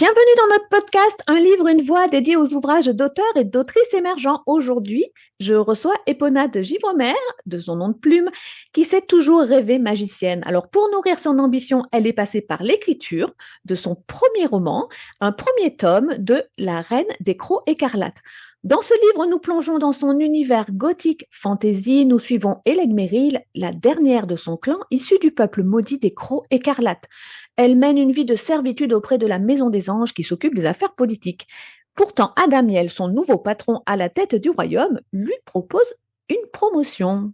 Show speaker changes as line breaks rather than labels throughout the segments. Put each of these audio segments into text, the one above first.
Bienvenue dans notre podcast Un livre, une voix dédié aux ouvrages d'auteurs et d'autrices émergents. Aujourd'hui, je reçois Epona de Givremer, de son nom de plume, qui s'est toujours rêvée magicienne. Alors, pour nourrir son ambition, elle est passée par l'écriture de son premier roman, un premier tome de La Reine des Crocs écarlates. Dans ce livre, nous plongeons dans son univers gothique fantasy. Nous suivons Elegmeril, la dernière de son clan, issue du peuple maudit des Crocs écarlates. Elle mène une vie de servitude auprès de la Maison des Anges qui s'occupe des affaires politiques. Pourtant, Adamiel, son nouveau patron à la tête du royaume, lui propose une promotion.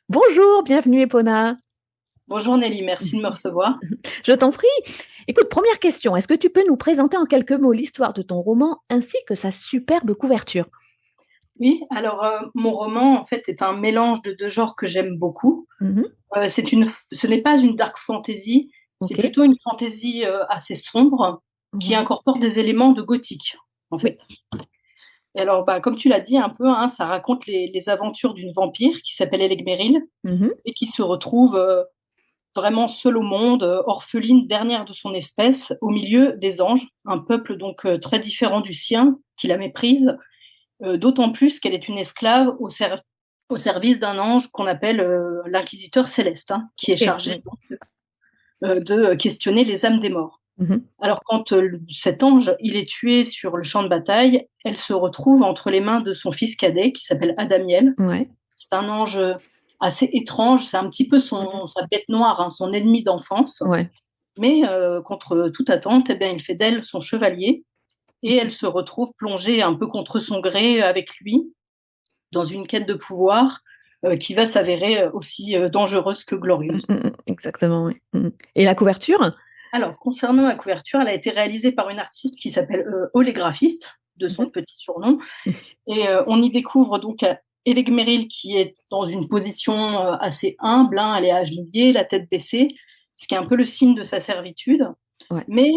Bonjour, bienvenue Epona.
Bonjour Nelly, merci de me recevoir.
Je t'en prie. Écoute, première question, est-ce que tu peux nous présenter en quelques mots l'histoire de ton roman ainsi que sa superbe couverture?
Oui, alors mon roman en fait est un mélange de deux genres que j'aime beaucoup. Ce n'est pas une dark fantasy, c'est
Ok.
plutôt une fantasy assez sombre qui incorpore des éléments de gothique en fait.
Oui.
Et alors, comme tu l'as dit un peu, hein, ça raconte les aventures d'une vampire qui s'appelle Elegmeril et qui se retrouve vraiment seule au monde, orpheline, dernière de son espèce, au milieu des anges, un peuple donc très différent du sien, qui la méprise, d'autant plus qu'elle est une esclave au service d'un ange qu'on appelle l'inquisiteur céleste, hein, qui est chargé donc, de questionner les âmes des morts. Alors quand cet ange il est tué sur le champ de bataille, elle se retrouve entre les mains de son fils cadet qui s'appelle Adamiel.
Ouais.
C'est un ange assez étrange, c'est un petit peu sa bête noire, hein, son ennemi d'enfance.
Ouais.
Mais contre toute attente, eh bien, il fait d'elle son chevalier et elle se retrouve plongée un peu contre son gré avec lui dans une quête de pouvoir qui va s'avérer aussi dangereuse que glorieuse.
Exactement, oui. Et la couverture?
Alors, concernant la couverture, elle a été réalisée par une artiste qui s'appelle Olégraphiste, de son petit surnom. Et on y découvre donc Elegmeril qui est dans une position assez humble, hein, elle est agenouillée, la tête baissée, ce qui est un peu le signe de sa servitude.
Ouais.
Mais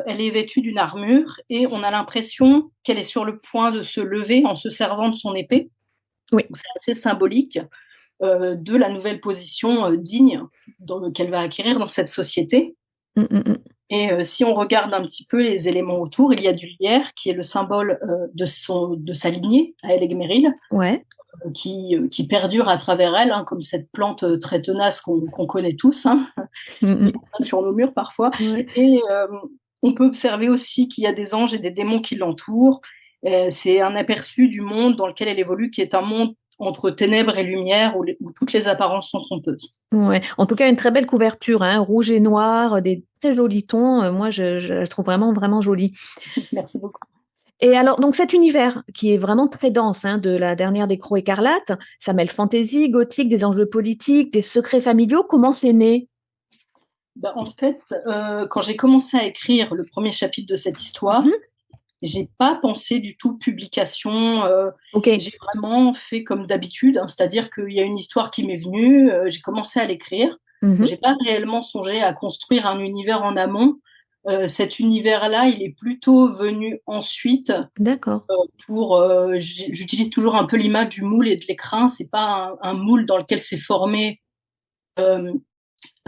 elle est vêtue d'une armure et on a l'impression qu'elle est sur le point de se lever en se servant de son épée.
Oui.
C'est assez symbolique de la nouvelle position digne qu'elle va acquérir dans cette société. Et si on regarde un petit peu les éléments autour, il y a du lierre qui est le symbole de sa lignée à Elegmeril,
Ouais.
qui perdure à travers elle, hein, comme cette plante très tenace qu'on connaît tous, hein, sur nos murs parfois.
Ouais.
Et on peut observer aussi qu'il y a des anges et des démons qui l'entourent. C'est un aperçu du monde dans lequel elle évolue, qui est un monde entre ténèbres et lumière, où toutes les apparences sont trompeuses.
Ouais. En tout cas, une très belle couverture, hein, rouge et noir, des très jolis tons. Moi, je la trouve vraiment, vraiment jolie.
Merci beaucoup.
Et alors, donc cet univers qui est vraiment très dense, hein, de la dernière des Crocs écarlates, ça mêle fantaisie, gothique, des enjeux politiques, des secrets familiaux. Comment c'est né?
En fait, quand j'ai commencé à écrire le premier chapitre de cette histoire, j'ai pas pensé du tout publication.
Ok.
J'ai vraiment fait comme d'habitude, hein, c'est-à-dire qu'il y a une histoire qui m'est venue, j'ai commencé à l'écrire. J'ai pas réellement songé à construire un univers en amont. Cet univers-là, il est plutôt venu ensuite.
D'accord.
J'utilise toujours un peu l'image du moule et de l'écrin. C'est pas un moule dans lequel s'est formé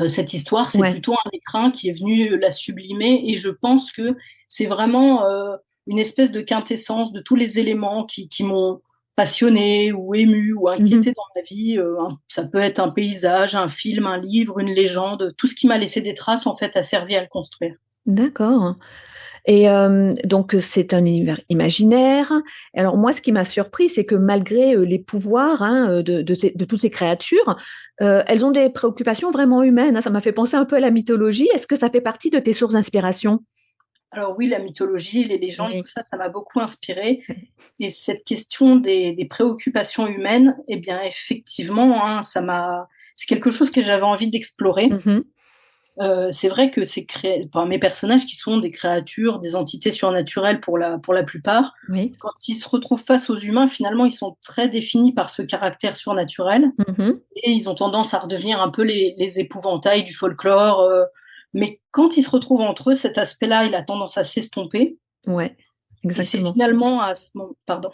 cette histoire, c'est
Ouais.
plutôt un écrin qui est venu la sublimer. Et je pense que c'est vraiment une espèce de quintessence de tous les éléments qui m'ont passionné ou ému ou inquiété dans ma vie. Ça peut être un paysage, un film, un livre, une légende. Tout ce qui m'a laissé des traces, en fait, a servi à le construire.
D'accord. Et donc c'est un univers imaginaire. Alors moi, ce qui m'a surpris, c'est que malgré les pouvoirs, hein, de toutes ces créatures, elles ont des préoccupations vraiment humaines, hein. Ça m'a fait penser un peu à la mythologie. Est-ce que ça fait partie de tes sources d'inspiration?
Alors oui, la mythologie, les légendes, tout
Oui.
ça, ça m'a beaucoup inspiré. Et cette question des préoccupations humaines, eh bien effectivement, hein, c'est quelque chose que j'avais envie d'explorer. C'est vrai que mes personnages qui sont des créatures, des entités surnaturelles pour la plupart,
Oui.
quand ils se retrouvent face aux humains, finalement, ils sont très définis par ce caractère surnaturel et ils ont tendance à redevenir un peu les épouvantails du folklore. Mais quand ils se retrouvent entre eux, cet aspect-là, il a tendance à s'estomper.
Ouais,
Et c'est
exactement.
finalement à ce moment, pardon,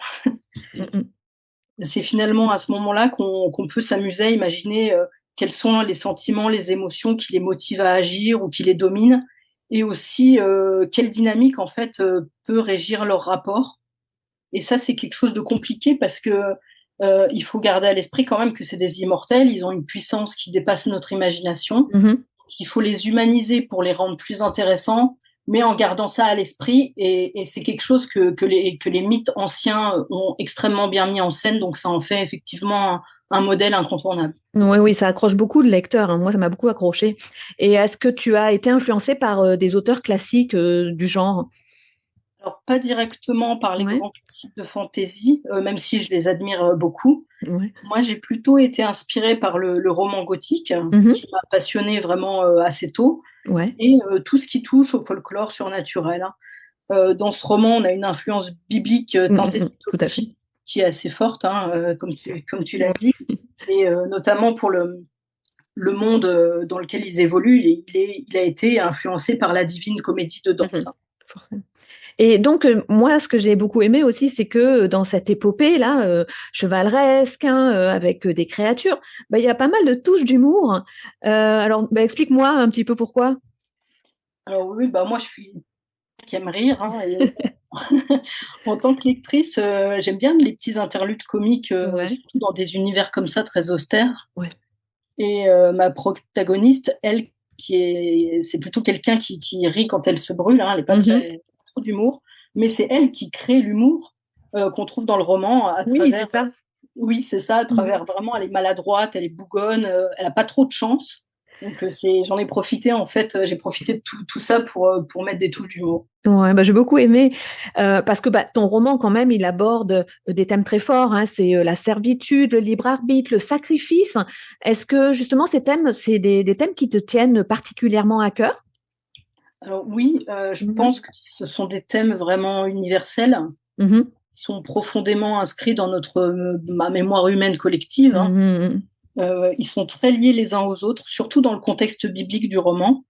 c'est finalement à ce moment-là qu'on peut s'amuser à imaginer quels sont les sentiments, les émotions qui les motivent à agir ou qui les dominent. et aussi quelle dynamique en fait peut régir leur rapport. Et ça, c'est quelque chose de compliqué parce que il faut garder à l'esprit quand même que c'est des immortels, ils ont une puissance qui dépasse notre imagination. Il faut les humaniser pour les rendre plus intéressants, mais en gardant ça à l'esprit. Et c'est quelque chose que les mythes anciens ont extrêmement bien mis en scène, donc ça en fait effectivement un modèle incontournable.
Oui, oui, ça accroche beaucoup le lecteur, hein. Moi, ça m'a beaucoup accroché. Et est-ce que tu as été influencé par des auteurs classiques du genre?
Alors, pas directement par les
Ouais,
grands classiques de fantasy, même si je les admire beaucoup.
ouais.
Moi, j'ai plutôt été inspirée par le roman gothique,
Mhm.
qui m'a passionnée vraiment assez tôt,
Ouais.
et tout ce qui touche au folklore surnaturel, hein. Dans ce roman, on a une influence biblique teintée de
Tout à fait.
mythologie qui est assez forte, hein, comme tu l'as
Ouais.
dit, et notamment pour le monde dans lequel ils évoluent, il a été influencé par la Divine Comédie de Dante.
Mhm. Forcément. Et donc, moi, ce que j'ai beaucoup aimé aussi, c'est que dans cette épopée-là, chevaleresque, hein, avec des créatures, bah, il y a pas mal de touches d'humour. Alors, bah, explique-moi un petit peu pourquoi.
Alors oui, bah moi je suis qui aime rire, hein, et en tant que lectrice, j'aime bien les petits interludes comiques,
Ouais,
surtout dans des univers comme ça très austères.
ouais.
Et ma protagoniste, elle, c'est plutôt quelqu'un qui rit quand elle se brûle, hein, elle n'est pas
Mhm.
trop d'humour, mais c'est elle qui crée l'humour qu'on trouve dans le roman à
Oui, c'est
travers,
ça.
oui, c'est ça, à
Mhm.
travers vraiment, elle est maladroite, elle est bougonne, elle n'a pas trop de chance. Donc j'en ai profité en fait, j'ai profité de tout ça pour mettre des touches d'humour.
Ouais, bah, j'ai beaucoup aimé parce que bah, ton roman quand même il aborde des thèmes très forts, hein, c'est la servitude, le libre arbitre, le sacrifice. Est-ce que justement ces thèmes c'est des thèmes qui te tiennent particulièrement à cœur?
Alors oui, je
Mhm.
pense que ce sont des thèmes vraiment universels,
Mhm.
qui sont profondément inscrits dans ma mémoire humaine collective, hein.
Mhm.
Ils sont très liés les uns aux autres, surtout dans le contexte biblique du roman.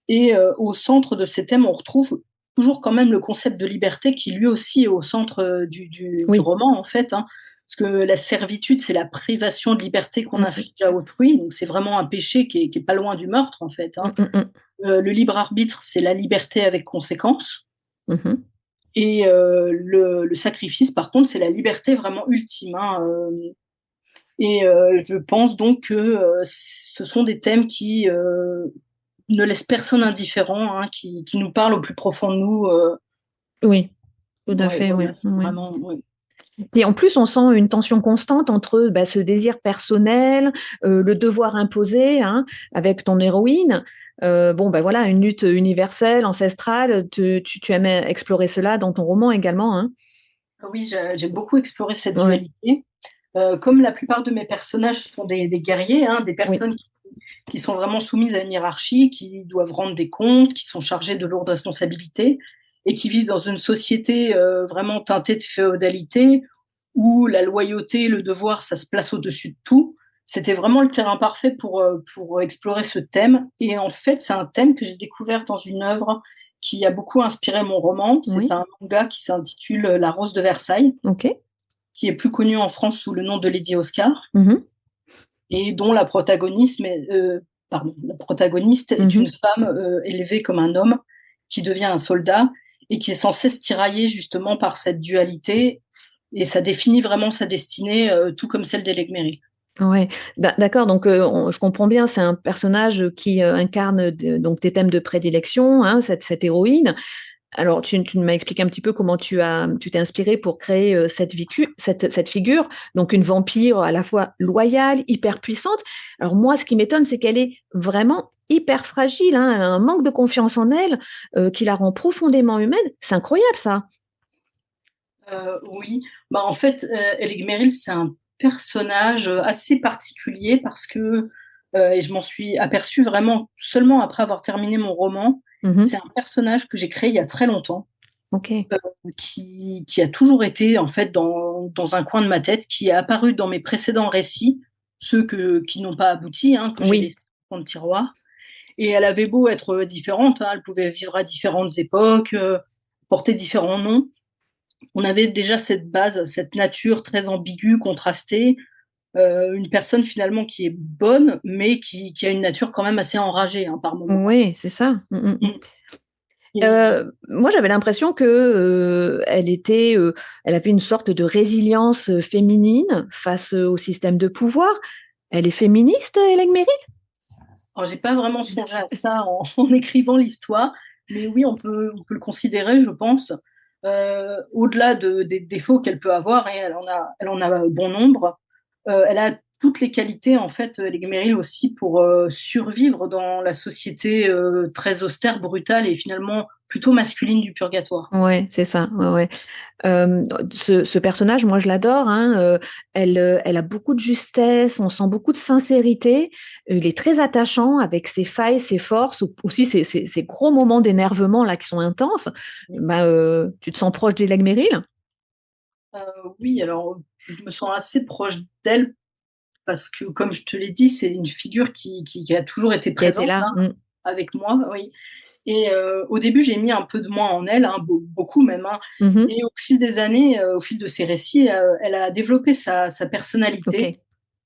Et au centre de ces thèmes, on retrouve toujours quand même le concept de liberté qui lui aussi est au centre du
Oui.
roman en fait, hein. Parce que la servitude, c'est la privation de liberté qu'on
Mhm.
inflige à autrui, donc c'est vraiment un péché qui est pas loin du meurtre en fait, hein.
Mhm.
Le libre arbitre, c'est la liberté avec conséquence.
Mhm.
Et le sacrifice, par contre, c'est la liberté vraiment ultime, hein. Et je pense donc que ce sont des thèmes qui ne laissent personne indifférent, hein, qui nous parlent au plus profond de nous.
Oui, tout à
Ouais,
fait, oui.
voilà, c'est
Oui.
vraiment. Ouais.
Et en plus, on sent une tension constante entre bah, ce désir personnel, le devoir imposé, hein, avec ton héroïne. Bon, ben voilà, une lutte universelle, ancestrale. Tu aimes explorer cela dans ton roman également, hein.
Oui, j'ai beaucoup exploré cette
Ouais,
dualité. Comme la plupart de mes personnages sont des guerriers, hein, des
oui.
personnes qui sont vraiment soumises à une hiérarchie, qui doivent rendre des comptes, qui sont chargées de lourdes responsabilités et qui vivent dans une société vraiment teintée de féodalité où la loyauté, le devoir, ça se place au-dessus de tout. C'était vraiment le terrain parfait pour explorer ce thème. Et en fait, c'est un thème que j'ai découvert dans une œuvre qui a beaucoup inspiré mon roman. C'est
Oui,
un manga qui s'intitule La Rose de Versailles,
ok.
qui est plus connu en France sous le nom de Lady Oscar,
Mhm,
et dont la protagoniste est une
mhm.
femme élevée comme un homme qui devient un soldat et qui est sans cesse tiraillée justement par cette dualité. Et ça définit vraiment sa destinée, tout comme celle d'Elegmeri.
Ouais, d'accord. Donc, je comprends bien. C'est un personnage qui incarne donc tes thèmes de prédilection, hein, cette héroïne. Alors, tu m'as expliqué un petit peu comment tu t'es inspiré pour créer cette figure, donc une vampire à la fois loyale, hyper puissante. Alors moi, ce qui m'étonne, c'est qu'elle est vraiment hyper fragile, hein, elle a un manque de confiance en elle qui la rend profondément humaine. C'est incroyable ça.
Oui, bah, en fait, Eleg Merrill, c'est un personnage assez particulier parce que, et je m'en suis aperçue vraiment seulement après avoir terminé mon roman, c'est
Mhm.
un personnage que j'ai créé il y a très longtemps,
Ok.
qui a toujours été en fait dans un coin de ma tête, qui est apparu dans mes précédents récits, ceux qui n'ont pas abouti, hein, que j'ai
Oui.
laissés dans le tiroir. Et elle avait beau être différente, hein, elle pouvait vivre à différentes époques, porter différents noms. On avait déjà cette base, cette nature très ambiguë, contrastée, une personne finalement qui est bonne, mais qui a une nature quand même assez enragée par moments.
Oui, c'est ça. Moi, j'avais l'impression que elle avait une sorte de résilience féminine face au système de pouvoir. Elle est féministe, Hélène Merrill?
Alors, j'ai pas vraiment songé à ça en écrivant l'histoire, mais oui, on peut le considérer, je pense. Au-delà des défauts qu'elle peut avoir, et elle en a bon nombre, elle a toutes les qualités, en fait, Hélène Merrill aussi, pour survivre dans la société très austère, brutale et finalement plutôt masculine du purgatoire.
Ouais, c'est ça. Ouais. Ce personnage, moi, je l'adore. Elle a beaucoup de justesse, on sent beaucoup de sincérité. Il est très attachant avec ses failles, ses forces, aussi ses gros moments d'énervement là qui sont intenses. Tu te sens proche d'Hélène Merrill?
Oui, alors je me sens assez proche d'elle parce que, comme je te l'ai dit, c'est une figure qui a toujours été
Qui a été
présente
là.
avec moi, oui. Et au début, j'ai mis un peu de moi en elle, beaucoup même. Et au fil des années, au fil de ses récits, elle a développé sa personnalité.
Okay.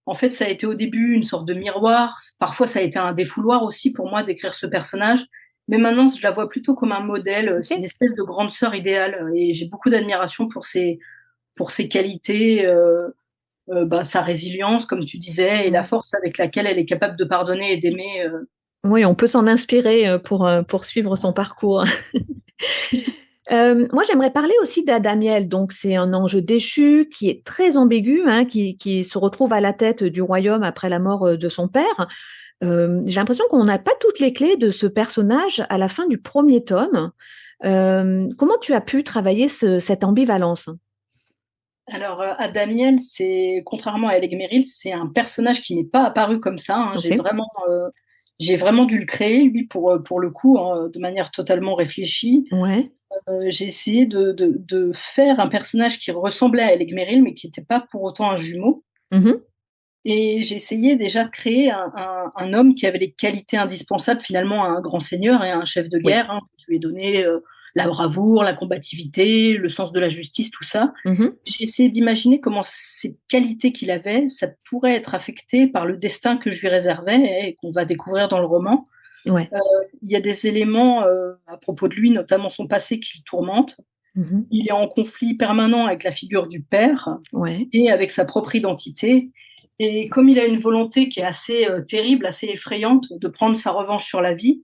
En fait, ça a été au début une sorte de miroir. Parfois, ça a été un défouloir aussi pour moi d'écrire ce personnage. Mais maintenant, je la vois plutôt comme un modèle. Okay. C'est une espèce de grande sœur idéale. Et j'ai beaucoup d'admiration pour ses qualités, sa résilience, comme tu disais, et la force avec laquelle elle est capable de pardonner et d'aimer.
Oui, on peut s'en inspirer pour suivre son parcours. Moi, j'aimerais parler aussi d'Adamiel. Donc, c'est un ange déchu qui est très ambigu, qui se retrouve à la tête du royaume après la mort de son père. J'ai l'impression qu'on n'a pas toutes les clés de ce personnage à la fin du premier tome. Comment tu as pu travailler cette ambivalence?
Alors, Adamiel, contrairement à Hélène Merrill, c'est un personnage qui n'est pas apparu comme ça. Okay. J'ai vraiment dû le créer, lui, pour le coup, de manière totalement réfléchie.
Ouais.
J'ai essayé de faire un personnage qui ressemblait à Hélène Merrill, mais qui n'était pas pour autant un jumeau. Et j'ai essayé déjà de créer un homme qui avait les qualités indispensables finalement à un grand seigneur et à un chef de guerre. Oui. Je lui ai donné la bravoure, la combativité, le sens de la justice, tout ça. J'ai essayé d'imaginer comment ces qualités qu'il avait, ça pourrait être affecté par le destin que je lui réservais et qu'on va découvrir dans le roman.
Ouais.
Il y a des éléments à propos de lui, notamment son passé, qui le tourmente. Il est en conflit permanent avec la figure du père et avec sa propre identité. Et comme il a une volonté qui est assez terrible, assez effrayante, de prendre sa revanche sur la vie,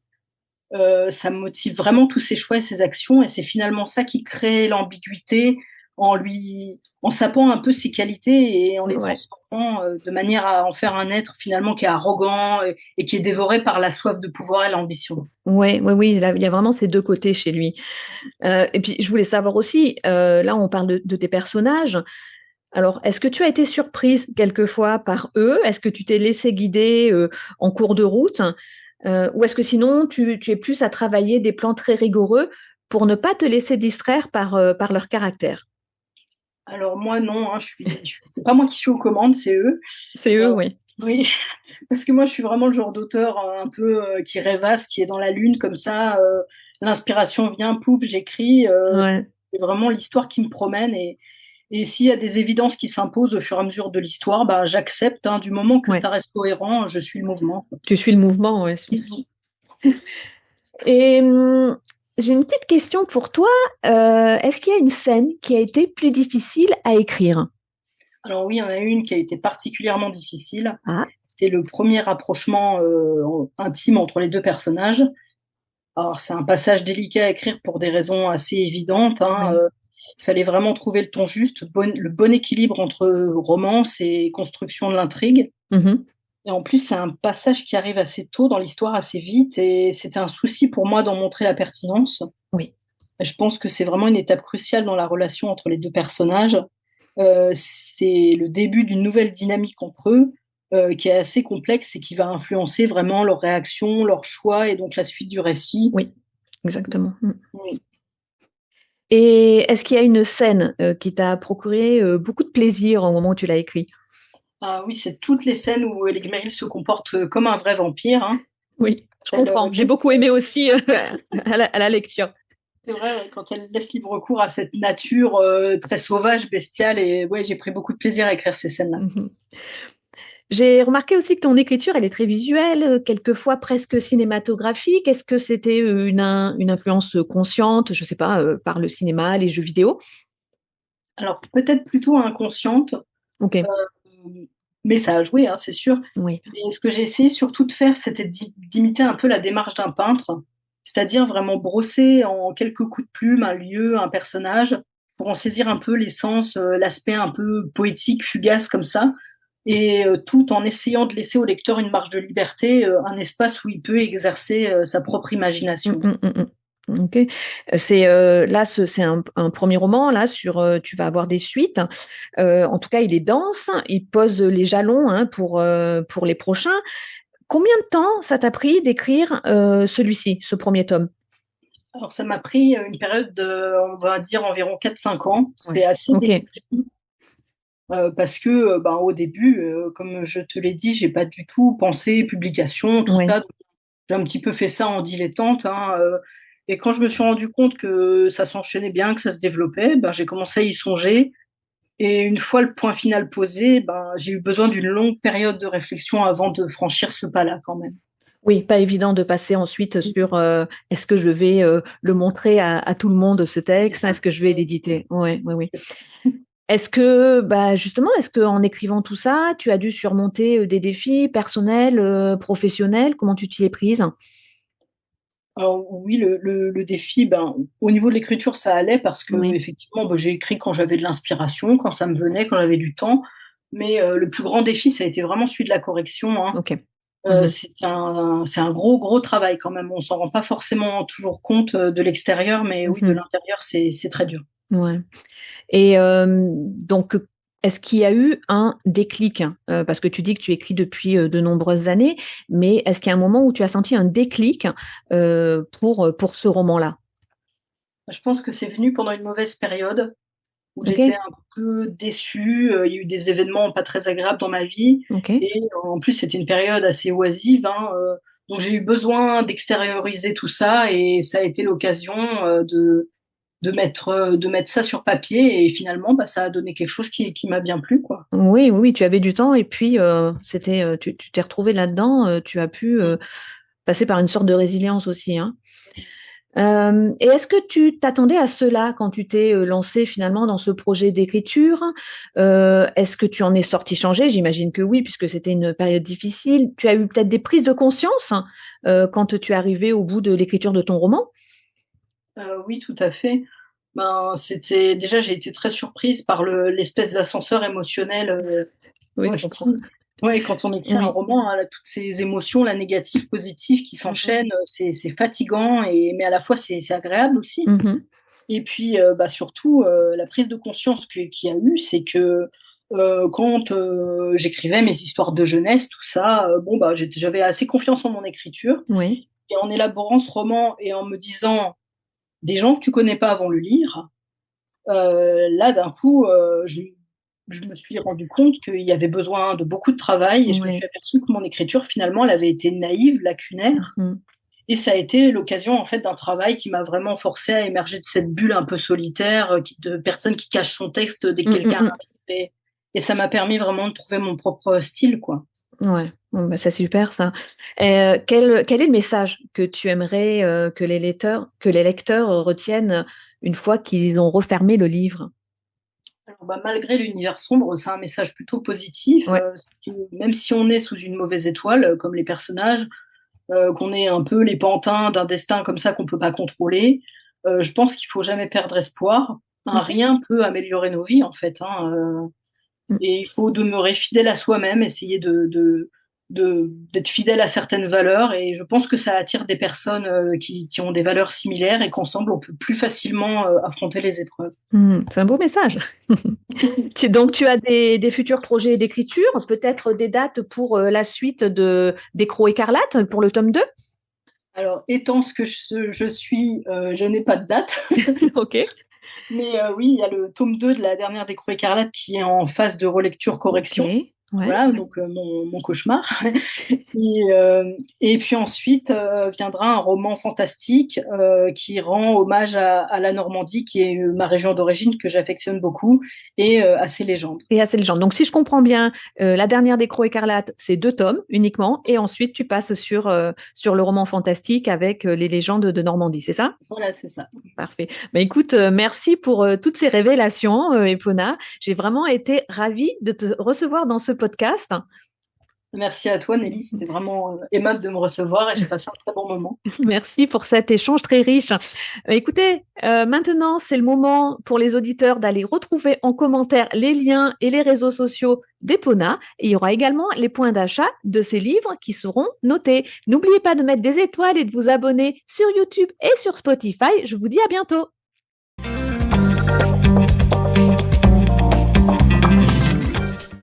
ça motive vraiment tous ses choix et ses actions. Et c'est finalement ça qui crée l'ambiguïté en sapant un peu ses qualités et en les transformant de manière à en faire un être finalement qui est arrogant et qui est dévoré par la soif de pouvoir et l'ambition.
Oui, il y a vraiment ces deux côtés chez lui. Et puis, je voulais savoir aussi, là, on parle de tes personnages. Alors, est-ce que tu as été surprise quelquefois par eux? Est-ce que tu t'es laissé guider en cours de route? Ou est-ce que sinon, tu es plus à travailler des plans très rigoureux pour ne pas te laisser distraire par leur caractère?
Alors moi, non, c'est pas moi qui suis aux commandes, c'est eux.
C'est eux, oui.
Oui, parce que moi, je suis vraiment le genre d'auteur un peu qui rêvasse, qui est dans la lune comme ça. L'inspiration vient, pouf, j'écris. C'est vraiment l'histoire qui me promène et s'il y a des évidences qui s'imposent au fur et à mesure de l'histoire, j'accepte. Du moment que ça reste cohérent, je suis le mouvement.
Tu suis le mouvement, oui. Et j'ai une petite question pour toi. Est-ce qu'il y a une scène qui a été plus difficile à écrire?
Alors oui, il y en a une qui a été particulièrement difficile.
Ah.
C'était le premier rapprochement intime entre les deux personnages. Alors c'est un passage délicat à écrire pour des raisons assez évidentes. Il fallait vraiment trouver le ton juste, le bon équilibre entre romance et construction de l'intrigue. Et en plus, c'est un passage qui arrive assez tôt dans l'histoire, assez vite, et c'était un souci pour moi d'en montrer la pertinence.
Oui.
Je pense que c'est vraiment une étape cruciale dans la relation entre les deux personnages. C'est le début d'une nouvelle dynamique entre eux, qui est assez complexe et qui va influencer vraiment leurs réactions, leurs choix et donc la suite du récit.
Oui, exactement.
Oui.
Et est-ce qu'il y a une scène qui t'a procuré beaucoup de plaisir au moment où tu l'as écrit?
Ah oui, c'est toutes les scènes où Hélène Merrill se comporte comme un vrai vampire.
Oui, je comprends. J'ai beaucoup aimé aussi à la lecture.
C'est vrai, ouais, quand elle laisse libre cours à cette nature très sauvage, bestiale, et ouais, j'ai pris beaucoup de plaisir à écrire ces scènes-là.
Mhm. J'ai remarqué aussi que ton écriture, elle est très visuelle, quelquefois presque cinématographique. Est-ce que c'était une influence consciente, je sais pas, par le cinéma, les jeux vidéo?
Alors peut-être plutôt inconsciente,
Ok,
mais ça a joué, hein, c'est sûr.
oui.
Et ce que j'ai essayé surtout de faire, c'était d'imiter un peu la démarche d'un peintre, c'est-à-dire vraiment brosser en quelques coups de plume un lieu, un personnage, pour en saisir un peu l'essence, l'aspect un peu poétique, fugace comme ça, et tout en essayant de laisser au lecteur une marge de liberté, un espace où il peut exercer sa propre
Mm,
imagination.
mm, mm, mm. Ok. C'est là, c'est un premier roman là sur. Tu vas avoir des suites. En tout cas, il est dense. Il pose les jalons hein, pour les prochains. Combien de temps ça t'a pris d'écrire celui-ci, ce premier tome?
Alors ça m'a pris une période de, on va dire, environ 4-5 ans. C'était
Ouais.
assez
Ok.
délicat. Parce que ben, au début, comme je te l'ai dit, j'ai pas du tout pensé publication, tout
Oui.
ça. Donc, j'ai un petit peu fait ça en dilettante. Hein, et quand je me suis rendu compte que ça s'enchaînait bien, que ça se développait, ben, j'ai commencé à y songer. Et une fois le point final posé, ben, j'ai eu besoin d'une longue période de réflexion avant de franchir ce pas-là quand même.
Oui, pas évident de passer ensuite sur est-ce que je vais le montrer à tout le monde ce
C'est
texte,
ça.
est-ce que je vais l'éditer? Oui, oui, oui. Est-ce que, bah justement, est-ce que en écrivant tout ça, tu as dû surmonter des défis personnels, professionnels? Comment tu t'y es prise?
Alors oui, le défi, ben, au niveau de l'écriture, ça allait parce que
Oui,
effectivement, ben, j'ai écrit quand j'avais de l'inspiration, quand ça me venait, quand j'avais du temps. Mais le plus grand défi, ça a été vraiment celui de la correction. Hein.
ok. Mhm.
C'est un gros, gros travail quand même. On s'en rend pas forcément toujours compte de l'extérieur, mais oui, de
Mhm.
l'intérieur, c'est très dur.
Ouais. Et donc, est-ce qu'il y a eu un déclic? Parce que tu dis que tu écris depuis de nombreuses années, mais est-ce qu'il y a un moment où tu as senti un déclic pour ce roman-là?
Je pense que c'est venu pendant une mauvaise période où
Ok,
j'étais un peu déçue. Il y a eu des événements pas très agréables dans ma vie.
ok.
Et en plus, c'était une période assez oisive. Hein, donc, j'ai eu besoin d'extérioriser tout ça. Et ça a été l'occasion de mettre ça sur papier. Et finalement, bah, ça a donné quelque chose qui m'a bien plu, quoi.
Oui, oui, oui, tu avais du temps et puis tu t'es retrouvé là-dedans. Tu as pu passer par une sorte de résilience aussi, hein. Et est-ce que tu t'attendais à cela quand tu t'es lancé finalement dans ce projet d'écriture? Est-ce que tu en es sorti changé? J'imagine que oui, puisque c'était une période difficile. Tu as eu peut-être des prises de conscience quand tu es arrivé au bout de l'écriture de ton roman?
Oui, tout à fait. Ben, c'était déjà, j'ai été très surprise par l'espèce d'ascenseur émotionnel.
Oui, je
Ouais,
comprends.
ouais, quand on écrit un
Oui.
roman, hein, là, toutes ces émotions, la négative, positive, qui
Mhm.
s'enchaînent, c'est fatigant, mais à la fois c'est agréable aussi.
Mhm.
Et puis, bah, surtout, la prise de conscience qu'il y a eu, c'est que quand j'écrivais mes histoires de jeunesse, tout ça, bon, bah, j'avais assez confiance en mon écriture.
Oui.
Et en élaborant ce roman et en me disant, des gens que tu connais pas vont le lire, là, d'un coup, je me suis rendu compte qu'il y avait besoin de beaucoup de travail et je me suis
Oui.
aperçue que mon écriture, finalement, elle avait été naïve, lacunaire.
Mhm.
Et ça a été l'occasion, en fait, d'un travail qui m'a vraiment forcé à émerger de cette bulle un peu solitaire, de personne qui cache son texte dès que
Mm,
quelqu'un
mm, mm.
arrive. Et ça m'a permis vraiment de trouver mon propre style, quoi.
Ouais, bon, bah, c'est super ça. Quel est le message que tu aimerais que les lecteurs retiennent une fois qu'ils ont refermé le livre?
Alors, bah, malgré l'univers sombre, c'est un message plutôt positif.
Ouais.
C'est que même si on est sous une mauvaise étoile, comme les personnages, qu'on est un peu les pantins d'un destin comme ça qu'on peut pas contrôler. Je pense qu'il faut jamais perdre espoir. Un
Ok.
rien peut améliorer nos vies en fait. Hein,
Mm.
et il faut demeurer fidèle à soi-même, essayer d'être fidèle à certaines valeurs. Et je pense que ça attire des personnes qui ont des valeurs similaires et qu'ensemble on peut plus facilement affronter les épreuves.
C'est un beau message. Donc tu as des futurs projets d'écriture, peut-être des dates pour la suite des Crocs écarlates pour le tome 2?
Alors, étant ce que je suis, je n'ai pas de date.
Ok.
Mais oui, il y a le tome 2 de la dernière des Croix écarlates qui est en phase de
Ok.
relecture-correction.
Ouais.
Voilà, donc mon cauchemar. Et puis ensuite viendra un roman fantastique qui rend hommage à la Normandie, qui est ma région d'origine que j'affectionne beaucoup, et à ses légendes.
Et à ces légendes. Donc, si je comprends bien, La dernière des Crocs écarlates, c'est 2 tomes uniquement, et ensuite tu passes sur le roman fantastique avec les légendes de Normandie, c'est ça?
Voilà, c'est ça.
Parfait. Bah, écoute, merci pour toutes ces révélations, Epona. J'ai vraiment été ravie de te recevoir dans ce podcast.
Merci à toi, Nelly. C'était vraiment aimable de me recevoir et j'ai passé un très bon moment.
Merci pour cet échange très riche. Écoutez, maintenant, c'est le moment pour les auditeurs d'aller retrouver en commentaire les liens et les réseaux sociaux d'Epona. Et il y aura également les points d'achat de ces livres qui seront notés. N'oubliez pas de mettre des étoiles et de vous abonner sur YouTube et sur Spotify. Je vous dis à bientôt.